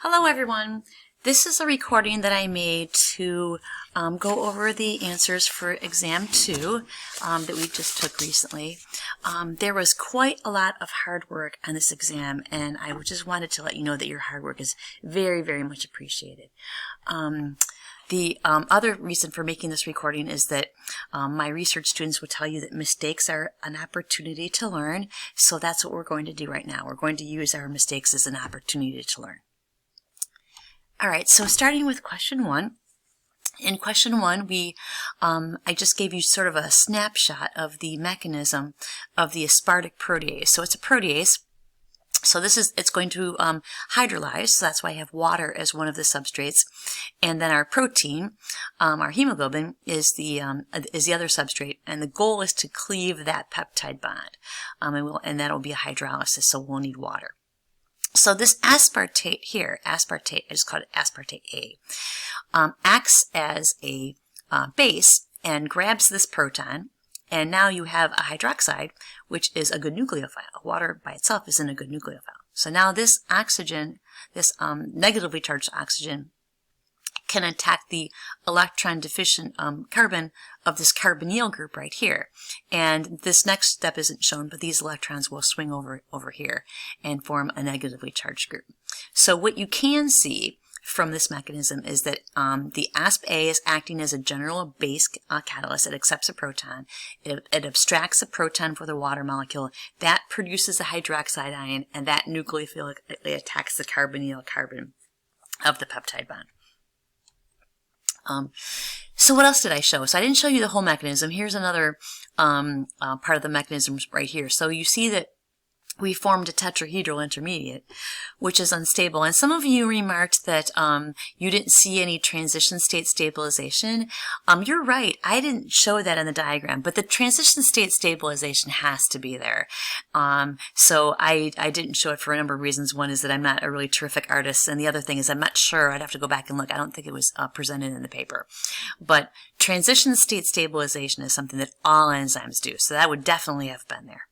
Hello everyone. This is a recording that I made to go over the answers for exam 2 that we just took recently. There was quite a lot of hard work on this exam, and I just wanted to let you know that your hard work is very, very much appreciated. The other reason for making this recording is that my research students will tell you that mistakes are an opportunity to learn, so that's what we're going to do right now. We're going to use our mistakes as an opportunity to learn. All right, so starting with question 1. In question 1, I just gave you sort of a snapshot of the mechanism of the aspartate protease. So it's a protease. So it's going to hydrolyze, so that's why I have water as one of the substrates. And then our protein, our hemoglobin, is the other substrate, and the goal is to cleave that peptide bond. And that'll be a hydrolysis, so we'll need water. So this aspartate here, I just call it aspartate A, acts as a base and grabs this proton, and now you have a hydroxide, which is a good nucleophile. Water by itself isn't a good nucleophile. So now this oxygen, this negatively charged oxygen, can attack the electron deficient carbon of this carbonyl group right here. And this next step isn't shown, but these electrons will swing over here and form a negatively charged group. So what you can see from this mechanism is that the ASP-A is acting as a general base catalyst. It accepts a proton. It abstracts a proton for the water molecule. That produces a hydroxide ion, and that nucleophilically attacks the carbonyl carbon of the peptide bond. So what else did I show? So I didn't show you the whole mechanism. Here's another part of the mechanism right here. So you see that we formed a tetrahedral intermediate, which is unstable. And some of you remarked that you didn't see any transition state stabilization. You're right. I didn't show that in the diagram, but the transition state stabilization has to be there. So I didn't show it for a number of reasons. One is that I'm not a really terrific artist, and the other thing is I'm not sure. I'd have to go back and look. I don't think it was presented in the paper. But transition state stabilization is something that all enzymes do, so that would definitely have been there.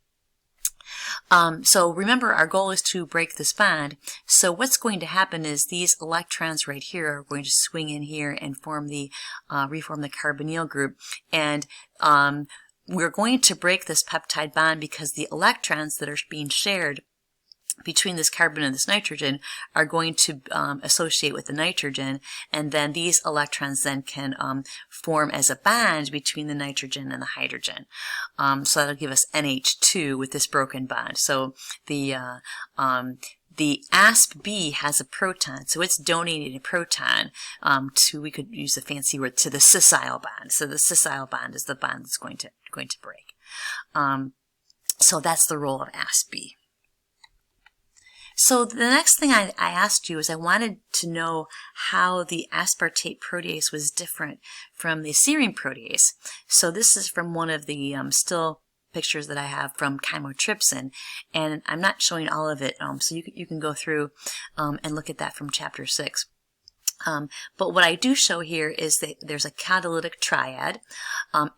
So remember, our goal is to break this bond. So what's going to happen is these electrons right here are going to swing in here and reform the carbonyl group. And we're going to break this peptide bond because the electrons that are being shared between this carbon and this nitrogen are going to associate with the nitrogen, and then these electrons then can form as a bond between the nitrogen and the hydrogen. So that'll give us NH2 with this broken bond. So the ASP-B has a proton, so it's donating a proton we could use the fancy word, to the scissile bond. So the scissile bond is the bond that's going to break. So that's the role of ASP-B. So the next thing I asked you is I wanted to know how the aspartate protease was different from the serine protease. So this is from one of the still pictures that I have from chymotrypsin, and I'm not showing all of it, so you can go through and look at that from chapter 6. But what I do show here is that there's a catalytic triad,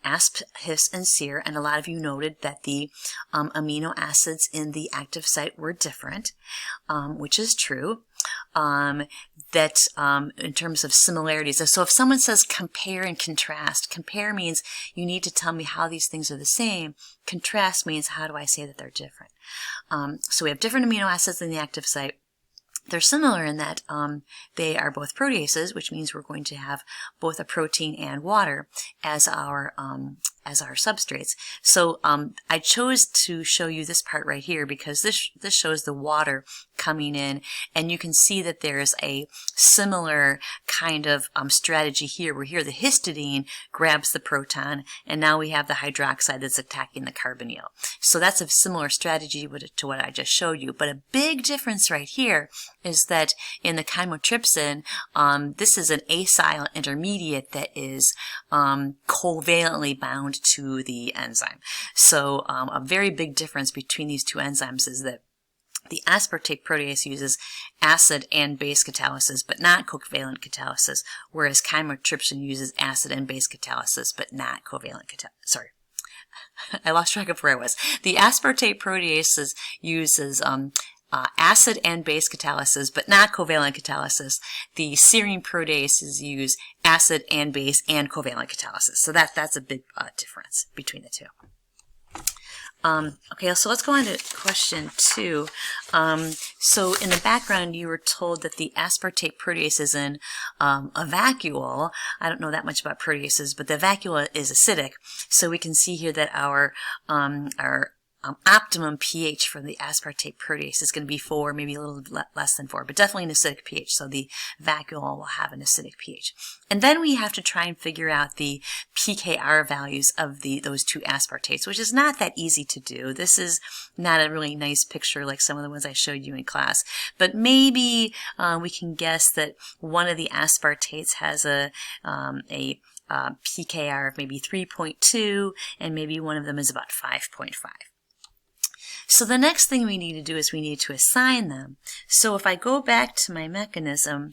ASP, HIS, and SER, and a lot of you noted that the amino acids in the active site were different, which is true. That in terms of similarities, so if someone says compare and contrast, compare means you need to tell me how these things are the same. Contrast means how do I say that they're different. So we have different amino acids in the active site. They're similar in that they are both proteases, which means we're going to have both a protein and water as our substrates. So I chose to show you this part right here because this shows the water coming in, and you can see that there's a similar kind of strategy here, where here the histidine grabs the proton, and now we have the hydroxide that's attacking the carbonyl. So that's a similar strategy to what I just showed you, but a big difference right here is that in the chymotrypsin, this is an acyl intermediate that is covalently bound to the enzyme. So a very big difference between these two enzymes is that the aspartate protease uses acid and base catalysis, but not covalent catalysis, whereas chymotrypsin uses acid and base catalysis, but not covalent catalysis. Sorry. I lost track of where I was. The aspartate protease uses acid and base catalysis, but not covalent catalysis. The serine proteases use acid and base and covalent catalysis. So that's a big difference between the two. Okay, so let's go on to question 2. So in the background, you were told that the aspartate protease is in a vacuole. I don't know that much about proteases, but the vacuole is acidic. So we can see here that our optimum pH for the aspartate protease is going to be 4, maybe a little less than 4, but definitely an acidic pH. So the vacuole will have an acidic pH. And then we have to try and figure out the pKr values of those two aspartates, which is not that easy to do. This is not a really nice picture like some of the ones I showed you in class, but maybe we can guess that one of the aspartates has a pKr of maybe 3.2, and maybe one of them is about 5.5. So the next thing we need to do is we need to assign them. So if I go back to my mechanism,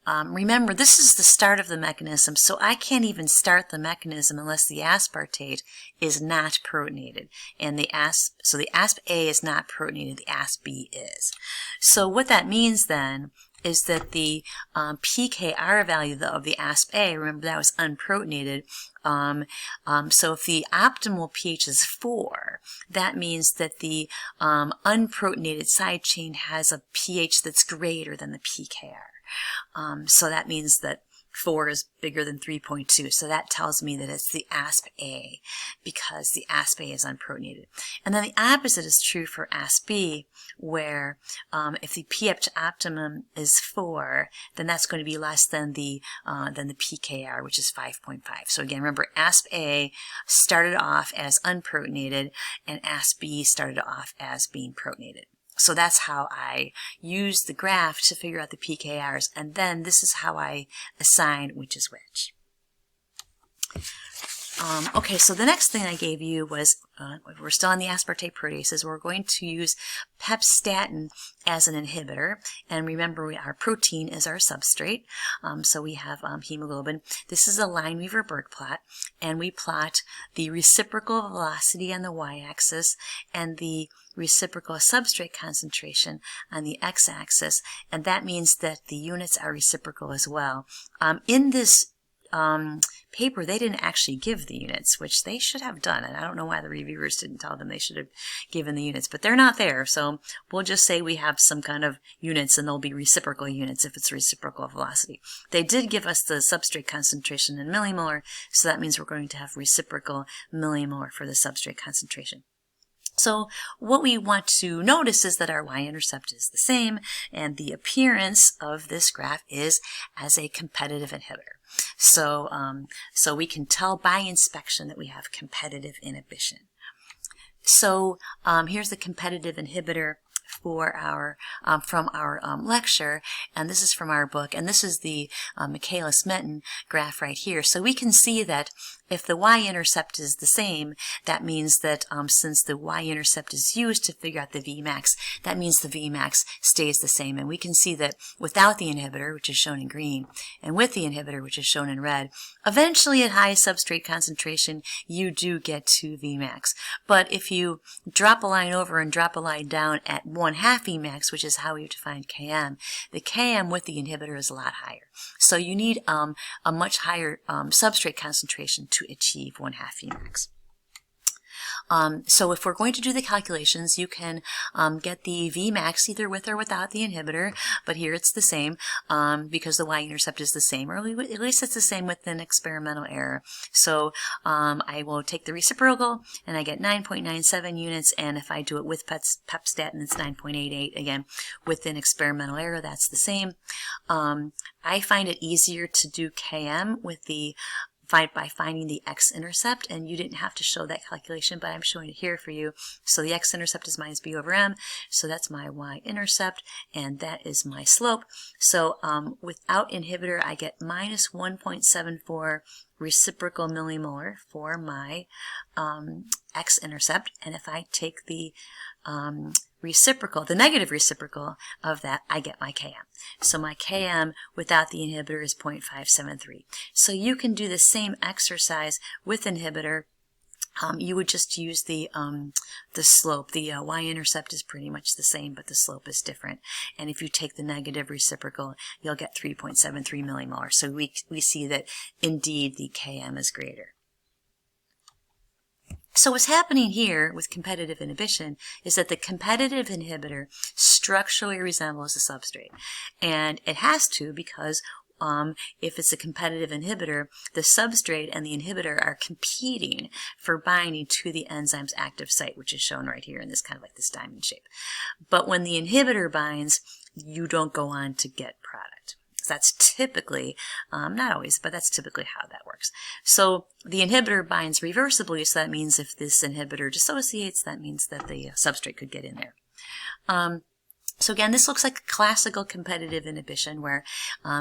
remember this is the start of the mechanism, so I can't even start the mechanism unless the aspartate is not protonated. And so the asp A is not protonated, the asp B is. So what that means then is that the pKr value of the asp A, remember that was unprotonated, so if the optimal pH is 4, that means that the unprotonated side chain has a pH that's greater than the pKr. So that means that 4 is bigger than 3.2, so that tells me that it's the asp A because the asp A is unprotonated. And then the opposite is true for asp B, where if the pH optimum is 4, then that's going to be less than the pKr, which is 5.5. So again, remember asp A started off as unprotonated, and asp B started off as being protonated. So that's how I use the graph to figure out the pKrs, and then this is how I assign which is which. Okay, so the next thing I gave you was, we're still on the aspartate proteases, we're going to use pepstatin as an inhibitor, and remember our protein is our substrate, so we have hemoglobin. This is a Lineweaver-Burk plot, and we plot the reciprocal velocity on the y-axis and the reciprocal substrate concentration on the x-axis, and that means that the units are reciprocal as well. In this paper, they didn't actually give the units, which they should have done, and I don't know why the reviewers didn't tell them they should have given the units, but they're not there, so we'll just say we have some kind of units, and they'll be reciprocal units if it's reciprocal velocity. They did give us the substrate concentration in millimolar, so that means we're going to have reciprocal millimolar for the substrate concentration. So what we want to notice is that our y-intercept is the same, and the appearance of this graph is as a competitive inhibitor. So, so we can tell by inspection that we have competitive inhibition. So here's the competitive inhibitor for our from our lecture, and this is from our book, and this is the Michaelis-Menten graph right here. So we can see that if the y-intercept is the same, that means that since the y-intercept is used to figure out the Vmax, that means the Vmax stays the same. And we can see that without the inhibitor, which is shown in green, and with the inhibitor, which is shown in red, eventually at high substrate concentration, you do get to Vmax. But if you drop a line over and drop a line down at 1/2 Vmax, which is how we define Km, the Km with the inhibitor is a lot higher. So you need a much higher substrate concentration to achieve 1/2 Vmax. So if we're going to do the calculations, you can get the Vmax either with or without the inhibitor, but here it's the same because the y-intercept is the same, or at least it's the same with an experimental error. So I will take the reciprocal, and I get 9.97 units, and if I do it with pepstatin, it's 9.88. Again, with an experimental error, that's the same. I find it easier to do Km with the by finding the x-intercept, and you didn't have to show that calculation, but I'm showing it here for you. So the x-intercept is minus b over m, so that's my y-intercept, and that is my slope. So without inhibitor, I get minus 1.74 reciprocal millimolar for my x-intercept, and if I take the reciprocal, the negative reciprocal of that, I get my Km. So my Km without the inhibitor is 0.573. So you can do the same exercise with inhibitor you would just use the slope. The y-intercept is pretty much the same, but the slope is different. And if you take the negative reciprocal, you'll get 3.73 millimolar. So we see that indeed the Km is greater. So what's happening here with competitive inhibition is that the competitive inhibitor structurally resembles the substrate. And it has to, because if it's a competitive inhibitor, the substrate and the inhibitor are competing for binding to the enzyme's active site, which is shown right here in this kind of like this diamond shape. But when the inhibitor binds, you don't go on to get product. So that's typically, not always, but that's typically how that works. So the inhibitor binds reversibly, so that means if this inhibitor dissociates, that means that the substrate could get in there. So again, this looks like classical competitive inhibition, where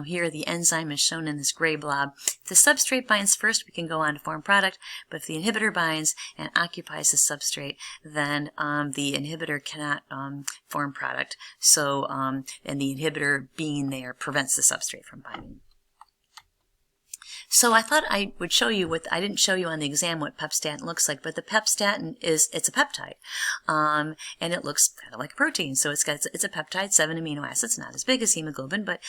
here the enzyme is shown in this gray blob. If the substrate binds first, we can go on to form product, but if the inhibitor binds and occupies the substrate, then the inhibitor cannot form product. So, and the inhibitor being there prevents the substrate from binding. So I thought I would show you what, I didn't show you on the exam what pepstatin looks like, but the pepstatin it's a peptide, and it looks kind of like a protein. So it's a peptide, 7 amino acids, not as big as hemoglobin, but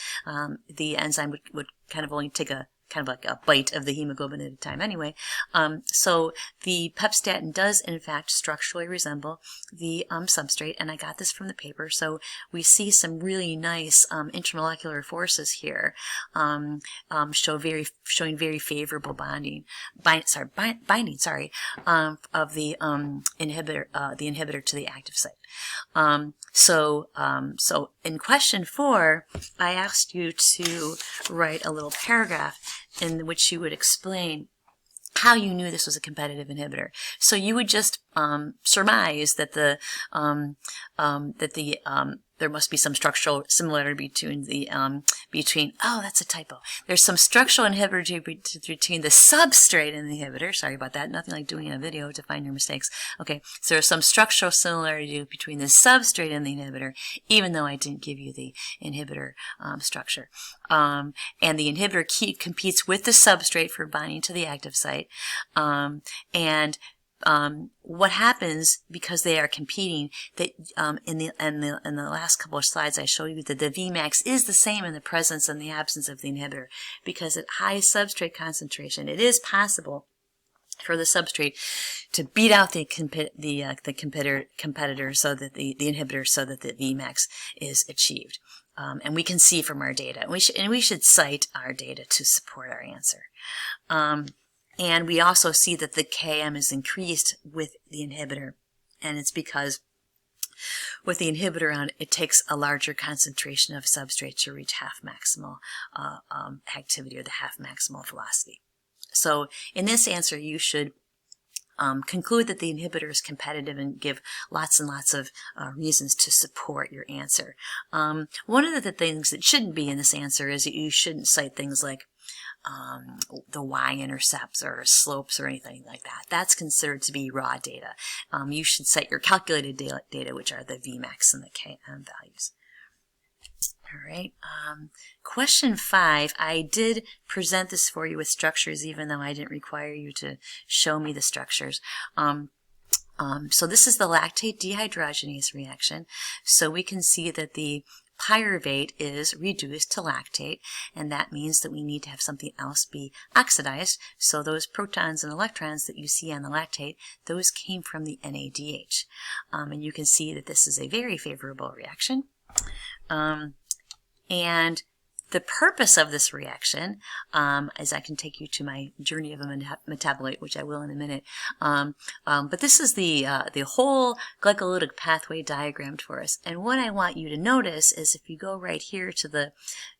the enzyme would kind of only take a kind of like a bite of the hemoglobin at a time anyway. So the pepstatin does in fact structurally resemble the substrate, and I got this from the paper. So we see some really nice intermolecular forces here, showing very favorable binding of the inhibitor to the active site. So in question 4, I asked you to write a little paragraph in which you would explain how you knew this was a competitive inhibitor. So you would just surmise that there must be some structural similarity between oh, that's a typo. There's some structural inhibitor between the substrate and the inhibitor. Sorry about that. Nothing like doing a video to find your mistakes. Okay, so there's some structural similarity between the substrate and the inhibitor, even though I didn't give you the inhibitor structure. And the inhibitor competes with the substrate for binding to the active site, what happens because they are competing, that in the last couple of slides I showed you that the Vmax is the same in the presence and the absence of the inhibitor, because at high substrate concentration it is possible for the substrate to beat out the competitor so that the inhibitor, so that the Vmax is achieved. And we can see from our data, and we should cite our data to support our answer. And we also see that the Km is increased with the inhibitor, and it's because with the inhibitor on, it takes a larger concentration of substrate to reach half maximal activity, or the half maximal velocity. So in this answer, you should conclude that the inhibitor is competitive and give lots and lots of reasons to support your answer. One of the things that shouldn't be in this answer is that you shouldn't cite things like the y-intercepts or slopes or anything like that. That's considered to be raw data. You should cite your calculated data, which are the Vmax and the Km values. All right. Question 5. I did present this for you with structures, even though I didn't require you to show me the structures. So this is the lactate dehydrogenase reaction. So we can see that the pyruvate is reduced to lactate, and that means that we need to have something else be oxidized. So those protons and electrons that you see on the lactate, those came from the NADH. And you can see that this is a very favorable reaction. And the purpose of this reaction, as I can take you to my journey of a metabolite, which I will in a minute, but this is the whole glycolytic pathway diagrammed for us. And what I want you to notice is if you go right here to the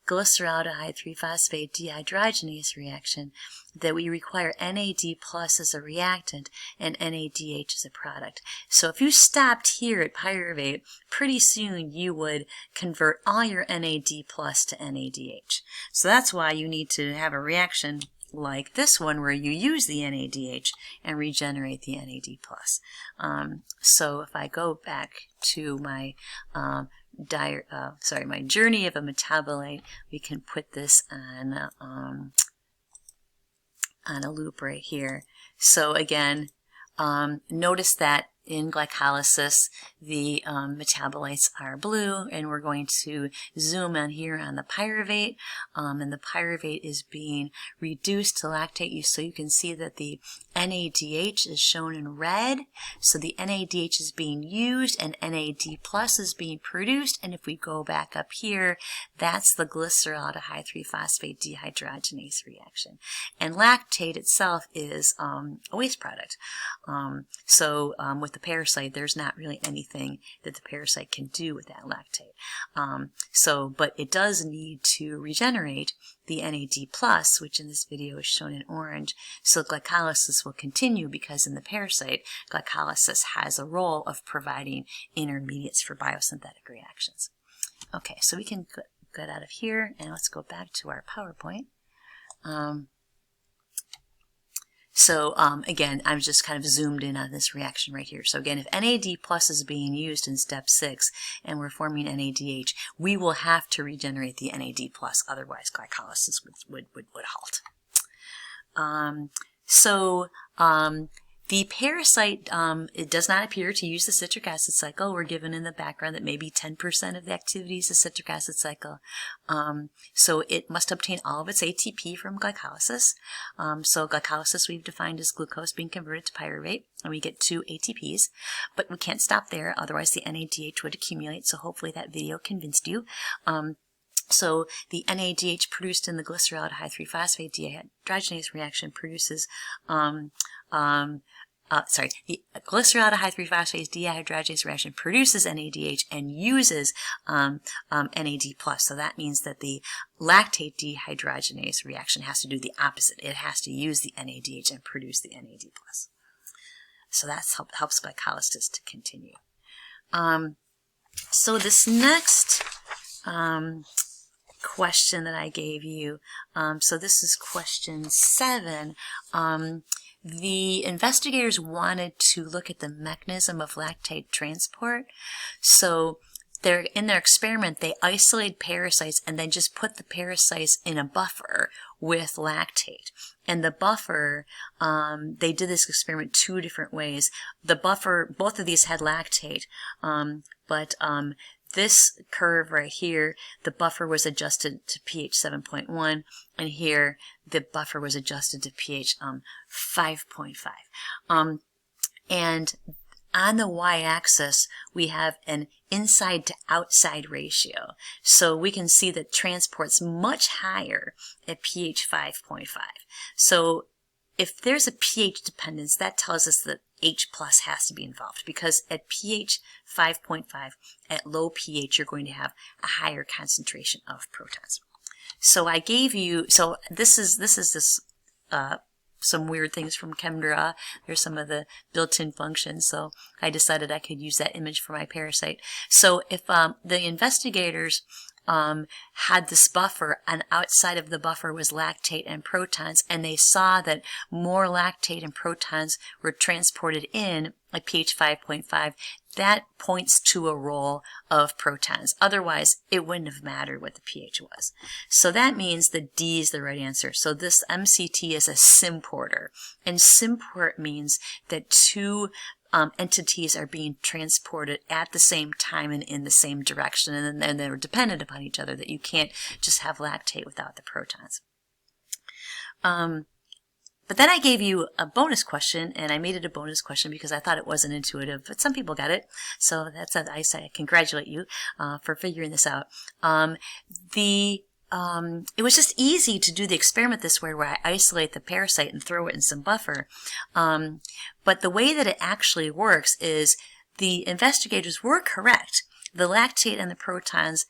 glyceraldehyde 3-phosphate dehydrogenase reaction, that we require NAD plus as a reactant and NADH as a product. So if you stopped here at pyruvate, pretty soon you would convert all your NAD plus to NADH. So that's why you need to have a reaction like this one where you use the NADH and regenerate the NAD plus. So if I go back to my my journey of a metabolite, we can put this on a loop right here. So again, notice that in glycolysis, the metabolites are blue, and we're going to zoom on here on the pyruvate, and the pyruvate is being reduced to lactate, so you can see that the NADH is shown in red, so the NADH is being used and NAD plus is being produced, and if we go back up here, that's the glyceraldehyde 3-phosphate dehydrogenase reaction. And lactate itself is a waste product. With the parasite, there's not really anything that the parasite can do with that lactate. But it does need to regenerate the NAD+, which in this video is shown in orange, so glycolysis will continue because in the parasite, glycolysis has a role of providing intermediates for biosynthetic reactions. Okay, so we can get out of here, and let's go back to our PowerPoint. Again, I'm just kind of zoomed in on this reaction right here. So again, if NAD plus is being used in step 6 and we're forming NADH, we will have to regenerate the NAD plus, otherwise glycolysis would halt. The parasite, it does not appear to use the citric acid cycle. We're given in the background that maybe 10% of the activity is the citric acid cycle. So it must obtain all of its ATP from glycolysis. So glycolysis we've defined as glucose being converted to pyruvate, and we get 2 ATPs. But we can't stop there, otherwise the NADH would accumulate, so hopefully that video convinced you. So the NADH produced in the glyceraldehyde 3-phosphate dehydrogenase reaction produces the glyceraldehyde 3-phosphate dehydrogenase reaction produces NADH and uses NAD+. So that means that the lactate dehydrogenase reaction has to do the opposite. It has to use the NADH and produce the NAD+. So that helps glycolysis to continue. So this next question that I gave you, so this is question 7. The investigators wanted to look at the mechanism of lactate transport. So in their experiment, they isolate parasites and then just put the parasites in a buffer with lactate. And the buffer, they did this experiment 2 different ways. The buffer, both of these had lactate, but this curve right here, the buffer was adjusted to pH 7.1, and here the buffer was adjusted to pH 5.5. And on the y-axis, we have an inside to outside ratio. So we can see that transport's much higher at pH 5.5. So if there's a pH dependence, that tells us that H plus has to be involved, because at pH 5.5, at low pH, you're going to have a higher concentration of protons. So I gave you, so this is some weird things from ChemDraw. There's some of the built-in functions, so I decided I could use that image for my parasite. So if the investigators had this buffer, and outside of the buffer was lactate and protons, and they saw that more lactate and protons were transported in at pH 5.5, that points to a role of protons. Otherwise, it wouldn't have mattered what the pH was. So that means that D is the right answer. So this MCT is a symporter, and symport means that 2 entities are being transported at the same time and in the same direction, and then they're dependent upon each other, that you can't just have lactate without the protons. But then I gave you a bonus question, and I made it a bonus question because I thought it wasn't intuitive, but some people got it. So that's I congratulate you for figuring this out. It was just easy to do the experiment this way, where I isolate the parasite and throw it in some buffer. But the way that it actually works is the investigators were correct. The lactate and the protons,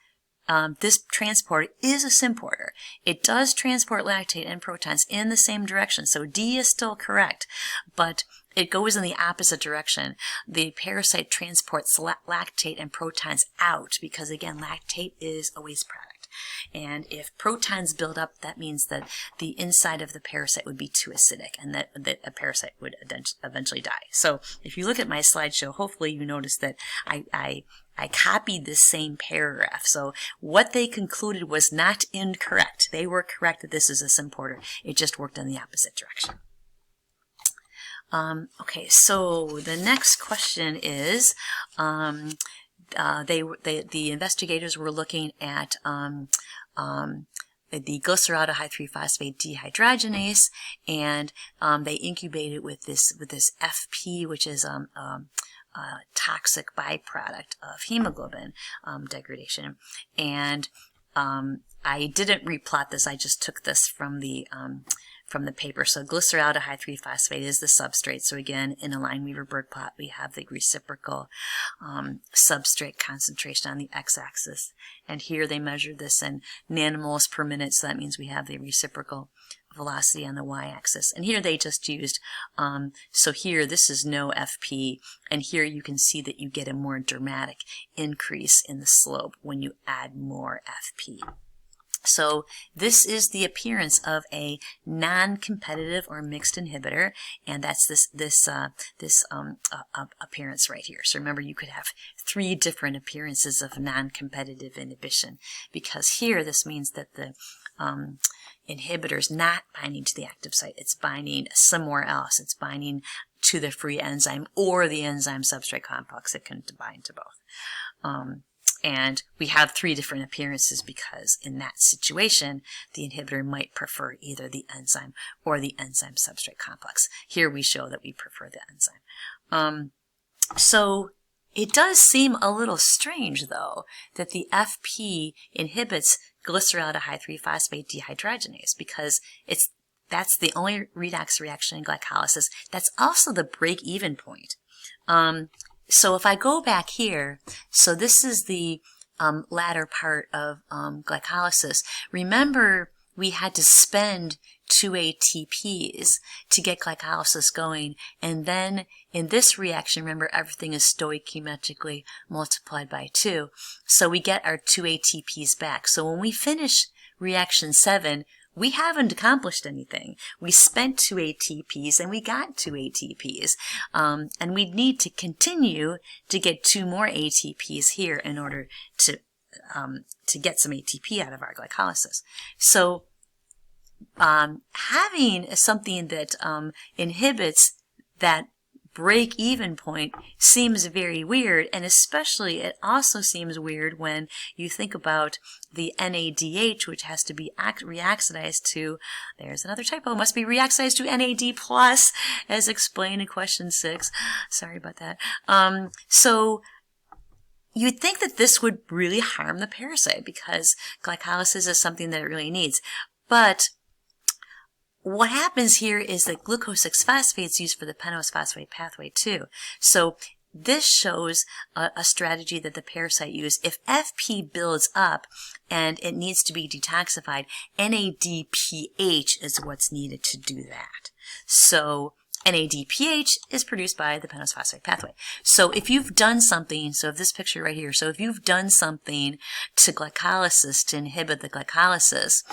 this transport is a symporter. It does transport lactate and protons in the same direction. So D is still correct, but it goes in the opposite direction. The parasite transports lactate and protons out because, again, lactate is a waste product. And if protons build up, that means that the inside of the parasite would be too acidic, and that a parasite would eventually die. So if you look at my slideshow, hopefully you notice that I copied this same paragraph. So what they concluded was not incorrect. They were correct that this is a symporter. It just worked in the opposite direction. Okay, so the next question is, the investigators were looking at the glyceraldehyde 3-phosphate dehydrogenase, and they incubated with this FP, which is a toxic byproduct of hemoglobin degradation. And I didn't replot this; I just took this from the paper. So glyceraldehyde 3-phosphate is the substrate. So again, in a Line-Weaver-Burk plot, we have the reciprocal substrate concentration on the x-axis. And here they measured this in nanomoles per minute, so that means we have the reciprocal velocity on the y-axis. And here they just used, so here this is no FP, and here you can see that you get a more dramatic increase in the slope when you add more FP. So this is the appearance of a non-competitive or mixed inhibitor, and that's this appearance right here. So remember, you could have 3 different appearances of non-competitive inhibition, because here this means that the inhibitor is not binding to the active site. It's binding somewhere else. It's binding to the free enzyme or the enzyme substrate complex. It can bind to both. And we have 3 different appearances because in that situation, the inhibitor might prefer either the enzyme or the enzyme substrate complex. Here we show that we prefer the enzyme. So it does seem a little strange, though, that the FP inhibits glyceraldehyde 3-phosphate dehydrogenase, because that's the only redox reaction in glycolysis. That's also the break-even point. So if I go back here, so this is the latter part of glycolysis. Remember, we had to spend 2 ATPs to get glycolysis going, and then in this reaction, remember, everything is stoichiometrically multiplied by 2. So we get our 2 ATPs back. So when we finish reaction 7, we haven't accomplished anything. We spent 2 ATPs and we got 2 ATPs. And we need to continue to get 2 more ATPs here in order to get some ATP out of our glycolysis. So having something that inhibits that break-even point seems very weird, and especially it also seems weird when you think about the NADH, which has to be reoxidized to, there's another typo, must be reoxidized to NAD+, as explained in question 6. Sorry about that. So you'd think that this would really harm the parasite because glycolysis is something that it really needs. But what happens here is that glucose 6-phosphate is used for the pentose phosphate pathway too. So this shows a strategy that the parasite used. If FP builds up and it needs to be detoxified, NADPH is what's needed to do that. So NADPH is produced by the pentose phosphate pathway. So if you've done something, so if this picture right here, so if you've done something to glycolysis to inhibit the glycolysis,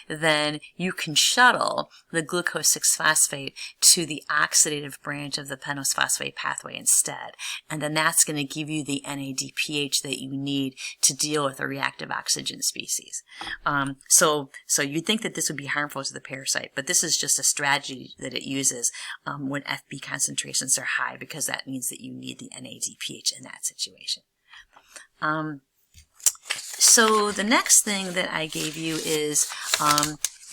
then you can shuttle the glucose 6-phosphate to the oxidative branch of the pentose phosphate pathway instead. And then that's going to give you the NADPH that you need to deal with a reactive oxygen species. So you'd think that this would be harmful to the parasite, but this is just a strategy that it uses when FP concentrations are high, because that means that you need the NADPH in that situation. So the next thing that I gave you is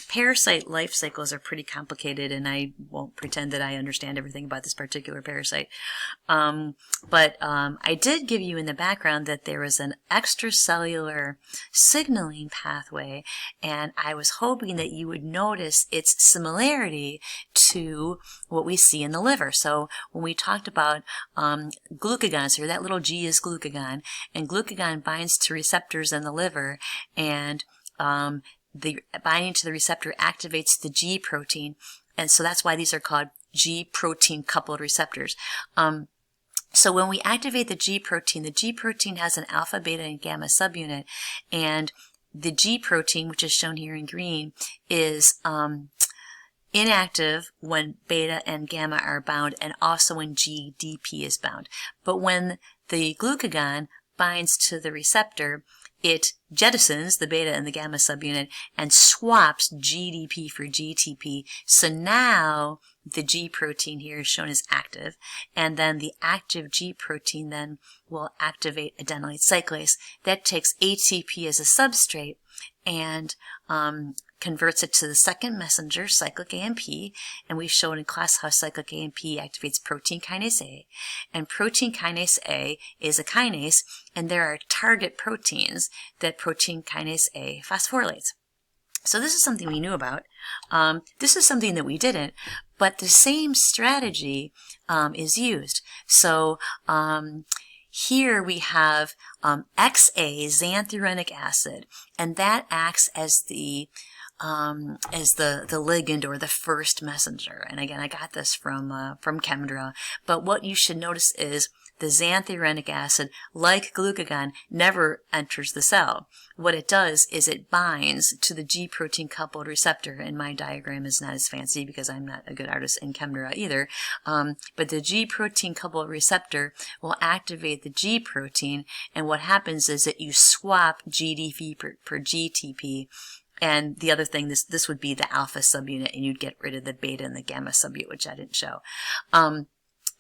parasite life cycles are pretty complicated, and I won't pretend that I understand everything about this particular parasite. But I did give you in the background that there is an extracellular signaling pathway, and I was hoping that you would notice its similarity to what we see in the liver. So when we talked about glucagon, so that little G is glucagon, and glucagon binds to receptors in the liver, and the binding to the receptor activates the G protein, and so that's why these are called G protein coupled receptors. So when we activate the G protein has an alpha, beta, and gamma subunit, and the G protein, which is shown here in green, is inactive when beta and gamma are bound, and also when GDP is bound. But when the glucagon binds to the receptor, it jettisons the beta and the gamma subunit and swaps GDP for GTP. So now the G protein here is shown as active, and then the active G protein then will activate adenylate cyclase. That takes ATP as a substrate and converts it to the second messenger, cyclic AMP, and we've shown in class how cyclic AMP activates protein kinase A. And protein kinase A is a kinase, and there are target proteins that protein kinase A phosphorylates. So this is something we knew about. This is something that we didn't, but the same strategy is used. So here we have XA, xanthurenic acid, and that acts as the ligand or the first messenger. And again, I got this from Chemdra. But what you should notice is the xanthurenic acid, like glucagon, never enters the cell. What it does is it binds to the G protein coupled receptor, and my diagram is not as fancy because I'm not a good artist in Chemdra either. But the G protein coupled receptor will activate the G protein, and what happens is that you swap GDP per GTP. And the other thing, this would be the alpha subunit, and you'd get rid of the beta and the gamma subunit, which I didn't show.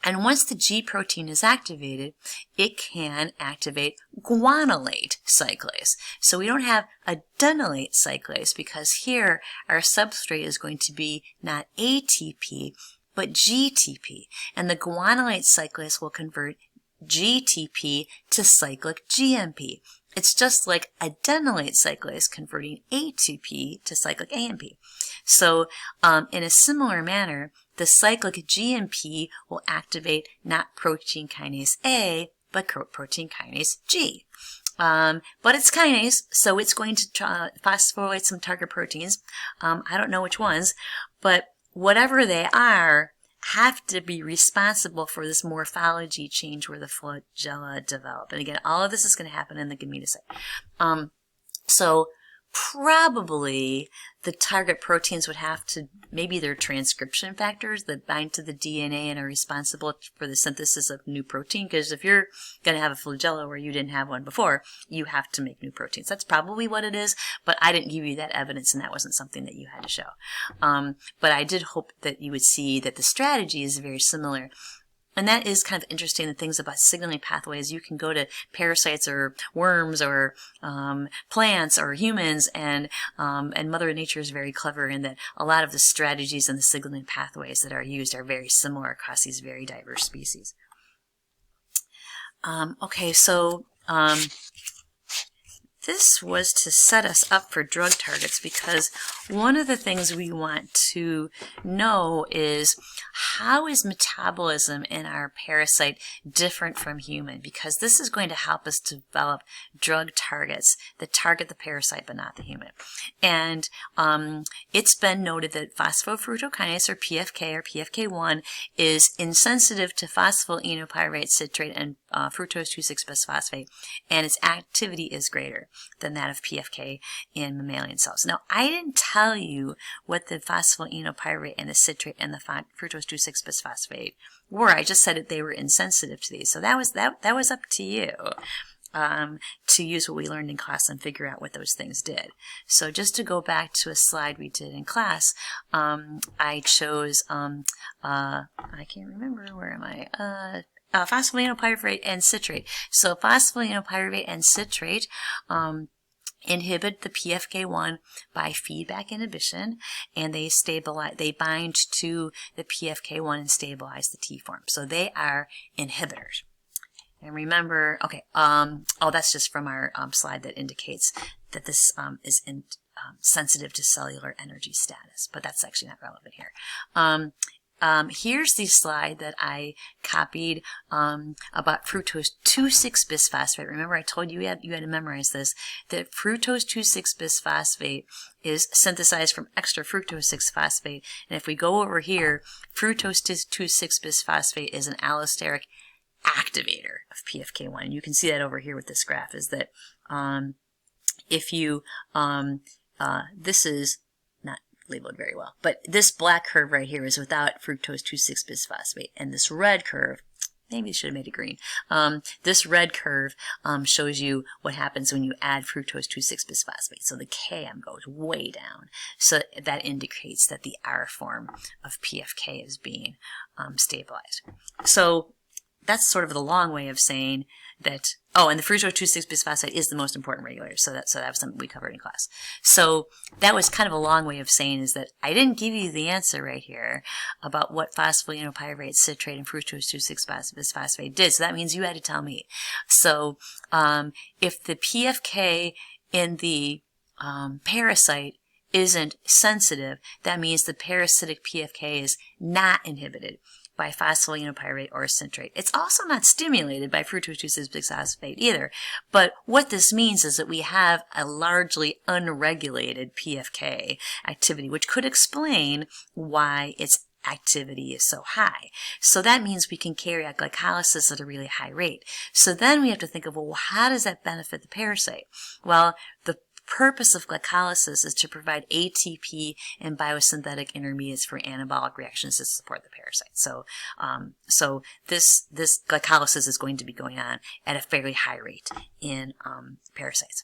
And once the G protein is activated, it can activate guanylate cyclase. So we don't have adenylate cyclase because here our substrate is going to be not ATP, but GTP. And the guanylate cyclase will convert GTP to cyclic GMP. It's just like adenylate cyclase converting ATP to cyclic AMP. So in a similar manner, the cyclic GMP will activate not protein kinase A, but protein kinase G. But it's kinase, so it's going to phosphorylate some target proteins. I don't know which ones, but whatever they are, have to be responsible for this morphology change where the flagella develop. And again, all of this is going to happen in the gametocyte. So probably the target proteins would have to, maybe they're transcription factors that bind to the DNA and are responsible for the synthesis of new protein, because if you're going to have a flagella where you didn't have one before, you have to make new proteins. That's probably what it is, but I didn't give you that evidence, and that wasn't something that you had to show. But I did hope that you would see that the strategy is very similar. And that is kind of interesting, the things about signaling pathways. You can go to parasites or worms or plants or humans, and Mother Nature is very clever in that a lot of the strategies and the signaling pathways that are used are very similar across these very diverse species. Okay, so this was to set us up for drug targets, because one of the things we want to know is how is metabolism in our parasite different from human, because this is going to help us develop drug targets that target the parasite but not the human. And it's been noted that phosphofructokinase, or PFK, or PFK1, is insensitive to phosphoenolpyruvate citrate and fructose 2,6-bisphosphate, and its activity is greater than that of PFK in mammalian cells. Now, I didn't tell you what the phosphoenolpyruvate and the citrate and the fructose 2,6-bisphosphate were. I just said that they were insensitive to these. So that was up to you to use what we learned in class and figure out what those things did. So just to go back to a slide we did in class, I chose, I can't remember, where am I? Phosphoenolpyruvate and citrate. So phosphoenolpyruvate and citrate inhibit the PFK1 by feedback inhibition, and they bind to the PFK1 and stabilize the T form. So they are inhibitors. And remember, okay, that's just from our slide that indicates that this is sensitive to cellular energy status, but that's actually not relevant here. Here's the slide that I copied about fructose 2,6-bisphosphate. Remember, I told you you had to memorize this, that fructose 2,6-bisphosphate is synthesized from extra fructose 6-phosphate. And if we go over here, fructose 2,6-bisphosphate is an allosteric activator of PFK1. And you can see that over here with this graph, is that if you, this is not labeled very well, but this black curve right here is without fructose 2,6-bisphosphate, and this red curve maybe should have made it green. This red curve shows you what happens when you add fructose 2,6-bisphosphate. So the Km goes way down. So that indicates that the R form of PFK is being stabilized. So that's sort of the long way of saying that, oh, and the fructose 2,6-bisphosphate is the most important regulator. So that was something we covered in class. So that was kind of a long way of saying is that I didn't give you the answer right here about what phosphoenolpyruvate, citrate, and fructose 2,6-bisphosphate did. So that means you had to tell me. So if the PFK in the parasite isn't sensitive, that means the parasitic PFK is not inhibited by phosphoenolpyruvate or citrate. It's also not stimulated by fructose 2,6-bisphosphate either. But what this means is that we have a largely unregulated PFK activity, which could explain why its activity is so high. So that means we can carry out glycolysis at a really high rate. So then we have to think of, well, how does that benefit the parasite? Well, the purpose of glycolysis is to provide ATP and biosynthetic intermediates for anabolic reactions to support the parasite. So this glycolysis is going to be going on at a fairly high rate in parasites.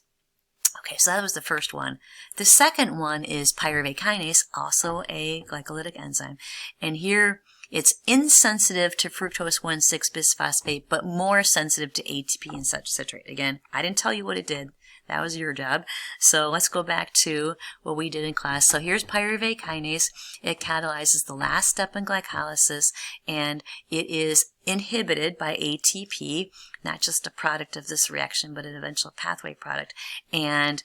Okay, so that was the first one. The second one is pyruvate kinase, also a glycolytic enzyme, and here it's insensitive to fructose 1,6-bisphosphate, but more sensitive to ATP and such citrate. Again, I didn't tell you what it did. That was your job. So let's go back to what we did in class. So here's pyruvate kinase. It catalyzes the last step in glycolysis, and it is inhibited by ATP, not just a product of this reaction, but an eventual pathway product. And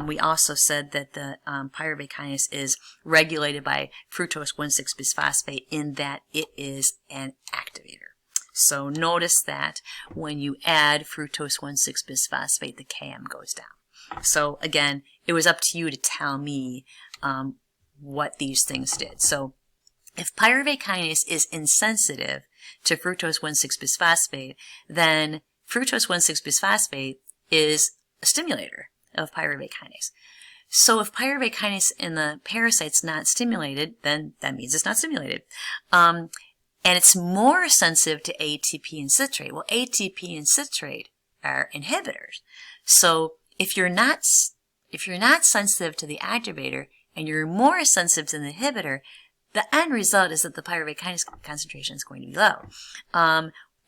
we also said that the pyruvate kinase is regulated by fructose 1,6-bisphosphate in that it is an activator. So notice that when you add fructose 1,6-bisphosphate, the Km goes down. So again, it was up to you to tell me what these things did. So if pyruvate kinase is insensitive to fructose 1,6-bisphosphate, then fructose 1,6-bisphosphate is a stimulator of pyruvate kinase. So if pyruvate kinase in the parasite's not stimulated, then that means it's not stimulated. And it's more sensitive to ATP and citrate. Well, ATP and citrate are inhibitors. So if you're not sensitive to the activator and you're more sensitive to the inhibitor, the end result is that the pyruvate kinase concentration is going to be low.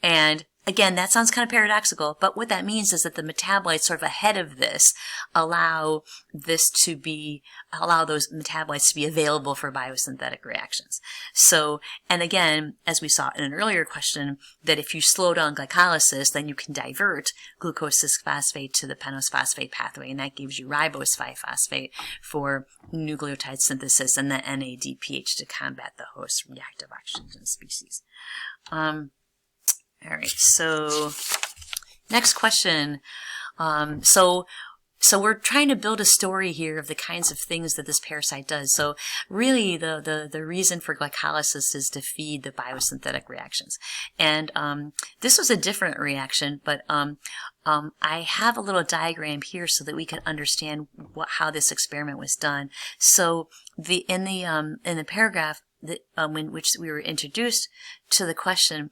And again, that sounds kind of paradoxical, but what that means is that the metabolites sort of ahead of this allow those metabolites to be available for biosynthetic reactions. So, and again, as we saw in an earlier question, that if you slow down glycolysis, then you can divert glucose 6-phosphate to the penose phosphate pathway, and that gives you ribose 5-phosphate for nucleotide synthesis and the NADPH to combat the host reactive oxygen species. All right, so next question. So we're trying to build a story here of the kinds of things that this parasite does. So really the reason for glycolysis is to feed the biosynthetic reactions. And this was a different reaction, but I have a little diagram here so that we can understand how this experiment was done. So in the paragraph in which we were introduced to the question,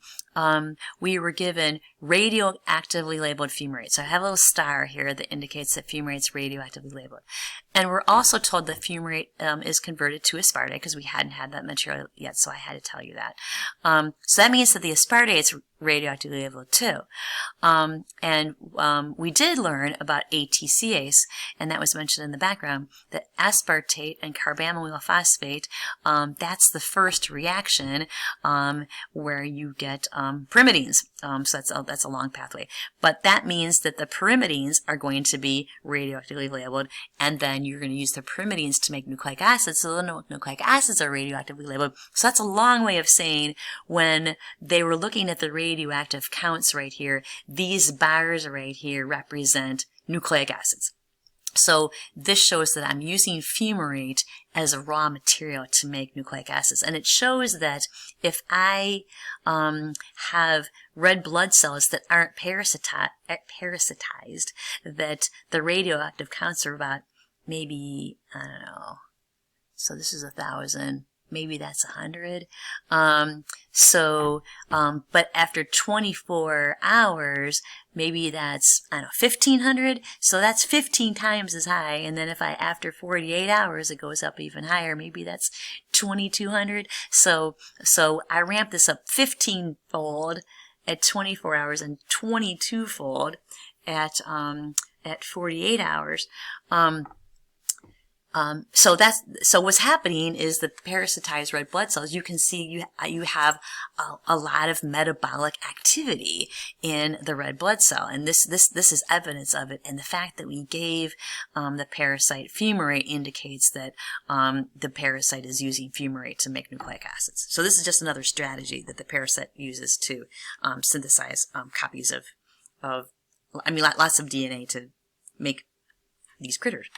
we were given radioactively labeled fumarate. So I have a little star here that indicates that fumarate's radioactively labeled. And we're also told that fumarate is converted to aspartate because we hadn't had that material yet, so I had to tell you that. So that means that the aspartate's radioactively labeled too. And we did learn about ATCase, and that was mentioned in the background, that aspartate and carbamyl phosphate, that's the first reaction where you get pyrimidines. So that's a long pathway. But that means that the pyrimidines are going to be radioactively labeled, and then you're going to use the pyrimidines to make nucleic acids, so the nucleic acids are radioactively labeled. So that's a long way of saying when they were looking at the radioactive counts right here, these bars right here represent nucleic acids. So this shows that I'm using fumarate as a raw material to make nucleic acids. And it shows that if I have red blood cells that aren't parasitized, that the radioactive counts are about maybe, I don't know, so this is 1,000. maybe that's 100. But after 24 hours, maybe that's, I don't know, 1,500. So that's 15 times as high. And then after 48 hours, it goes up even higher. Maybe that's 2,200. So I ramp this up 15-fold at 24 hours and 22-fold at 48 hours. So what's happening is the parasitized red blood cells, you can see you have a lot of metabolic activity in the red blood cell, and this is evidence of it. And the fact that we gave the parasite fumarate indicates that the parasite is using fumarate to make nucleic acids. So this is just another strategy that the parasite uses to synthesize copies of lots of DNA to make these critters.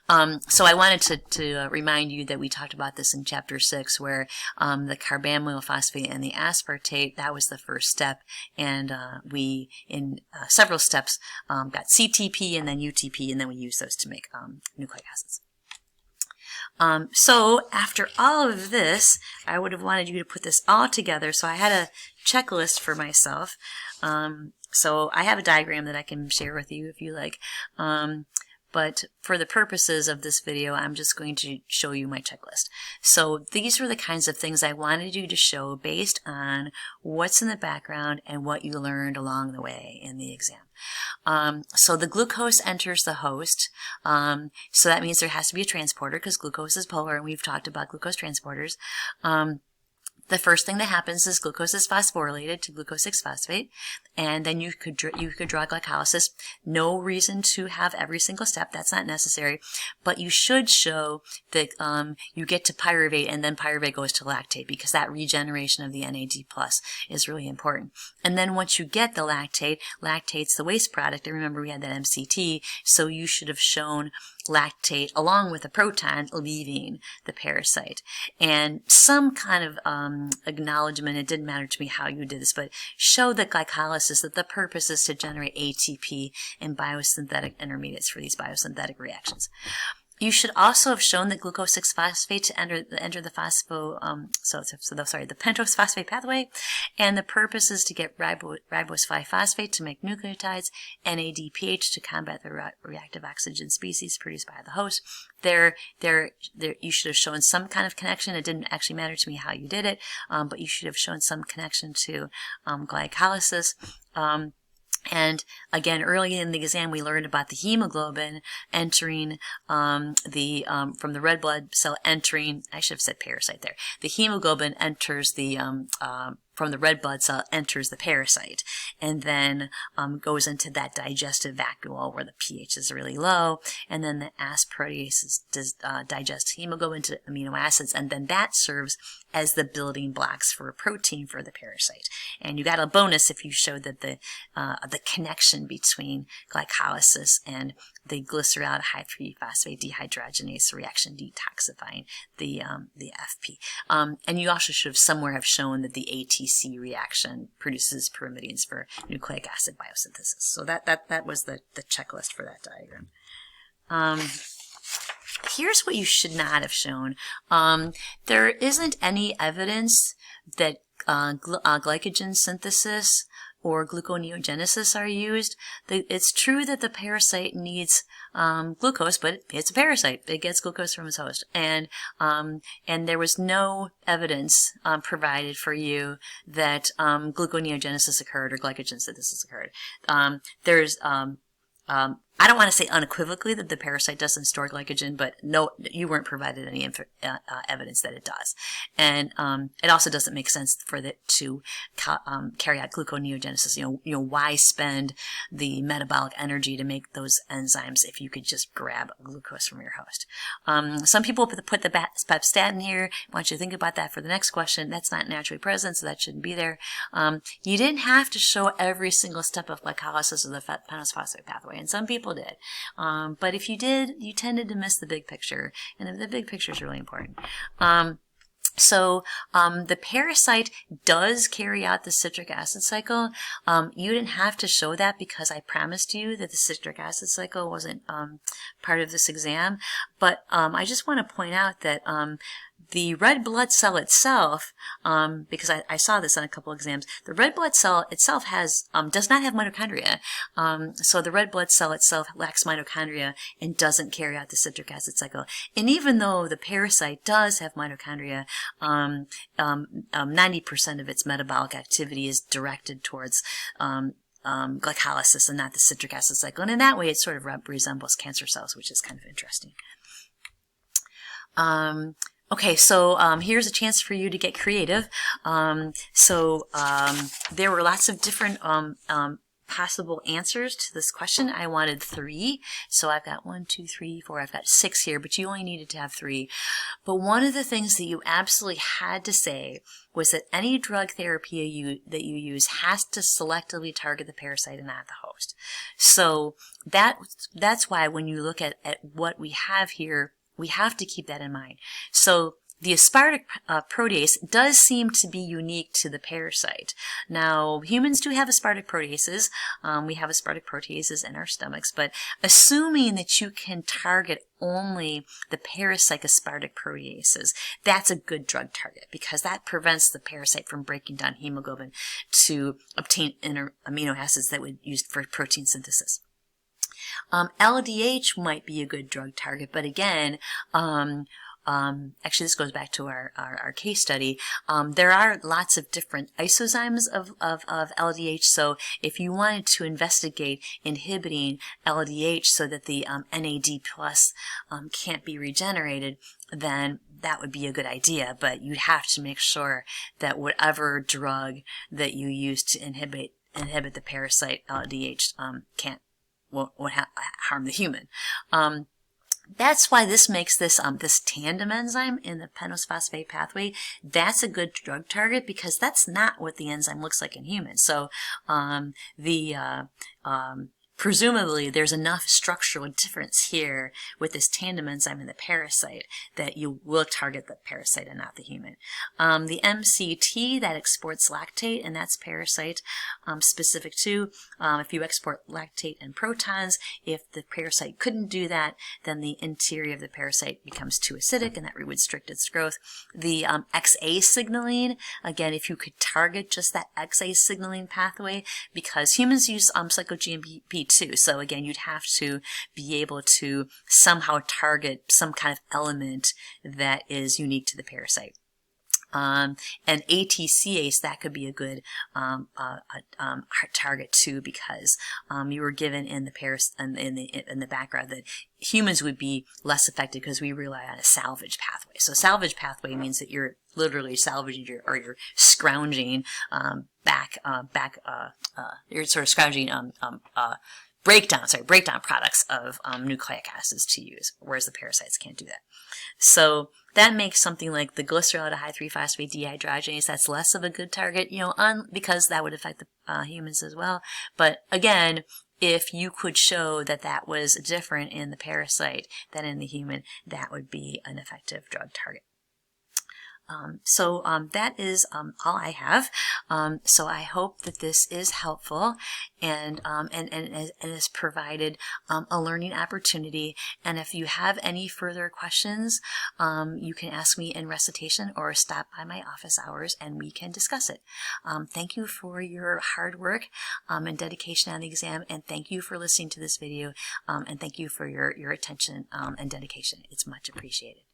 So I wanted to remind you that we talked about this in Chapter 6, where the carbamyl phosphate and the aspartate, that was the first step, and we, in several steps, got CTP and then UTP, and then we used those to make nucleic acids. So after all of this, I would have wanted you to put this all together, so I had a checklist for myself. So I have a diagram that I can share with you if you like. But for the purposes of this video, I'm just going to show you my checklist. So these were the kinds of things I wanted you to show based on what's in the background and what you learned along the way in the exam. So the glucose enters the host. So that means there has to be a transporter because glucose is polar, and we've talked about glucose transporters. The first thing that happens is glucose is phosphorylated to glucose 6-phosphate, and then you could draw glycolysis. No reason to have every single step. That's not necessary. But you should show that you get to pyruvate, and then pyruvate goes to lactate, because that regeneration of the NAD+ is really important. And then once you get the lactate, lactate's the waste product. And remember, we had that MCT, so you should have shown lactate along with a proton leaving the parasite. And some kind of acknowledgement, it didn't matter to me how you did this, but show that glycolysis, that the purpose is to generate ATP and biosynthetic intermediates for these biosynthetic reactions. You should also have shown that glucose 6-phosphate to enter the the pentose phosphate pathway, and the purpose is to get ribose 5-phosphate to make nucleotides, NADPH to combat the reactive oxygen species produced by the host. You should have shown some kind of connection. It didn't actually matter to me how you did it, but you should have shown some connection to glycolysis. And again, early in the exam, we learned about the hemoglobin entering from the red blood cell entering. I should have said parasite there. The hemoglobin enters from the red blood cell enters the parasite, and then goes into that digestive vacuole where the pH is really low, and then the aspartate digest hemoglobin to amino acids, and then that serves as the building blocks for a protein for the parasite. And you got a bonus if you showed that the connection between glycolysis and the glyceraldehyde 3-phosphate dehydrogenase reaction detoxifying the FP. And you also should have somewhere have shown that the ATC reaction produces pyrimidines for nucleic acid biosynthesis. So that was the checklist for that diagram. Here's what you should not have shown. There isn't any evidence that glycogen synthesis or gluconeogenesis are used. It's true that the parasite needs glucose, but it's a parasite. It gets glucose from its host, and there was no evidence provided for you that gluconeogenesis occurred or glycogen synthesis occurred. I don't want to say unequivocally that the parasite doesn't store glycogen, but no, you weren't provided any evidence that it does. And it also doesn't make sense for it to carry out gluconeogenesis. You know, why spend the metabolic energy to make those enzymes if you could just grab glucose from your host? Some people put the pepstatin here. I want you to think about that for the next question. That's not naturally present, so that shouldn't be there. You didn't have to show every single step of glycolysis of the pentose phosphate pathway, and some people did. But if you did, you tended to miss the big picture, and the big picture is really important. So the parasite does carry out the citric acid cycle. You didn't have to show that because I promised you that the citric acid cycle wasn't part of this exam. But I just want to point out that the red blood cell itself, because I saw this on a couple exams, the red blood cell itself has does not have mitochondria. So the red blood cell itself lacks mitochondria and doesn't carry out the citric acid cycle. And even though the parasite does have mitochondria, 90% of its metabolic activity is directed towards glycolysis and not the citric acid cycle. And in that way, it sort of resembles cancer cells, which is kind of interesting. Okay, so here's a chance for you to get creative. There were lots of different possible answers to this question. I wanted 3, so I've got 1, 2, 3, 4, I've got 6 here, but you only needed to have 3. But one of the things that you absolutely had to say was that any drug therapy that you use has to selectively target the parasite and not the host. So that's why when you look at what we have here, we have to keep that in mind. So the aspartate protease does seem to be unique to the parasite. Now, humans do have aspartate proteases. We have aspartate proteases in our stomachs, but assuming that you can target only the parasite aspartate proteases, that's a good drug target because that prevents the parasite from breaking down hemoglobin to obtain amino acids that would be used for protein synthesis. LDH might be a good drug target, but again, actually this goes back to our case study. There are lots of different isozymes of LDH, so if you wanted to investigate inhibiting LDH so that the NAD plus can't be regenerated, then that would be a good idea, but you'd have to make sure that whatever drug that you use to inhibit the parasite LDH won't harm the human. That's why this makes this tandem enzyme in the pentophosphate pathway, that's a good drug target because that's not what the enzyme looks like in humans. So presumably there's enough structural difference here with this tandem enzyme in the parasite that you will target the parasite and not the human. The MCT, that exports lactate, and that's parasite specific too. If you export lactate and protons, if the parasite couldn't do that, then the interior of the parasite becomes too acidic and that would restrict its growth. The XA signaling, again, if you could target just that XA signaling pathway, because humans use cyclo-GMP too. So again, you'd have to be able to somehow target some kind of element that is unique to the parasite. And ATCase, that could be a good target too, because you were given in the background that humans would be less affected because we rely on a salvage pathway. So salvage pathway means that you're literally salvaging you're scrounging you're sort of scrounging breakdown products of nucleic acids to use, whereas the parasites can't do that. So that makes something like the glyceraldehyde 3-phosphate dehydrogenase, that's less of a good target, because that would affect the humans as well. But again, if you could show that that was different in the parasite than in the human, that would be an effective drug target. That is all I have. So I hope that this is helpful and has provided a learning opportunity. And if you have any further questions, you can ask me in recitation or stop by my office hours and we can discuss it. Thank you for your hard work and dedication on the exam, and thank you for listening to this video, and thank you for your attention and dedication. It's much appreciated.